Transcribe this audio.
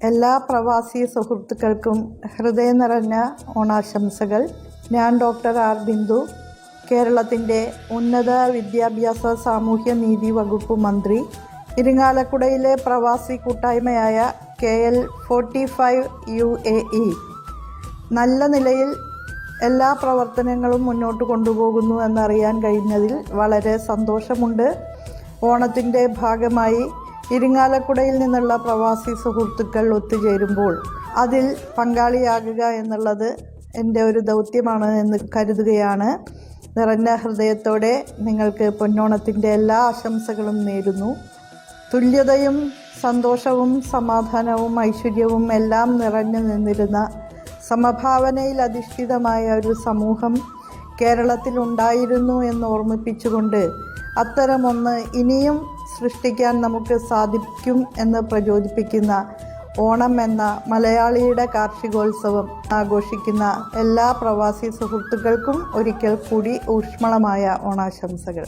എല്ലാ പ്രവാസി സുഹൃത്തുക്കൾക്കും ഹൃദയം നിറഞ്ഞ ഓണാശംസകൾ. ഞാൻ ഡോക്ടർ ആർ ബിന്ദു, കേരളത്തിൻ്റെ ഉന്നത വിദ്യാഭ്യാസ സാമൂഹ്യനീതി വകുപ്പ് മന്ത്രി. ഇരിങ്ങാലക്കുടയിലെ പ്രവാസി കൂട്ടായ്മയായ KL45 UAE നല്ല നിലയിൽ എല്ലാ പ്രവർത്തനങ്ങളും മുന്നോട്ട് കൊണ്ടുപോകുന്നു എന്നറിയാൻ കഴിഞ്ഞതിൽ വളരെ സന്തോഷമുണ്ട്. ഓണത്തിൻ്റെ ഭാഗമായി ഇരിങ്ങാലക്കുടയിൽ നിന്നുള്ള പ്രവാസി സുഹൃത്തുക്കൾ ഒത്തുചേരുമ്പോൾ അതിൽ പങ്കാളിയാകുക എന്നുള്ളത് എൻ്റെ ഒരു ദൗത്യമാണ് എന്ന് കരുതുകയാണ്. നിറഞ്ഞ ഹൃദയത്തോടെ നിങ്ങൾക്ക് പൊന്നോണത്തിൻ്റെ എല്ലാ ആശംസകളും നേരുന്നു. തുല്യതയും സന്തോഷവും സമാധാനവും ഐശ്വര്യവും എല്ലാം നിറഞ്ഞു നിന്നിരുന്ന സമഭാവനയിൽ അധിഷ്ഠിതമായ ഒരു സമൂഹം കേരളത്തിലുണ്ടായിരുന്നു എന്ന് ഓർമ്മിപ്പിച്ചുകൊണ്ട് അത്തരമൊന്ന് ഇനിയും സൃഷ്ടിക്കാൻ നമുക്ക് സാധിക്കും എന്ന് പ്രചോദിപ്പിക്കുന്ന ഓണം എന്ന മലയാളിയുടെ കാർഷികോത്സവം ആഘോഷിക്കുന്ന എല്ലാ പ്രവാസി സുഹൃത്തുക്കൾക്കും ഒരിക്കൽ കൂടി ഊഷ്മളമായ ഓണാശംസകൾ.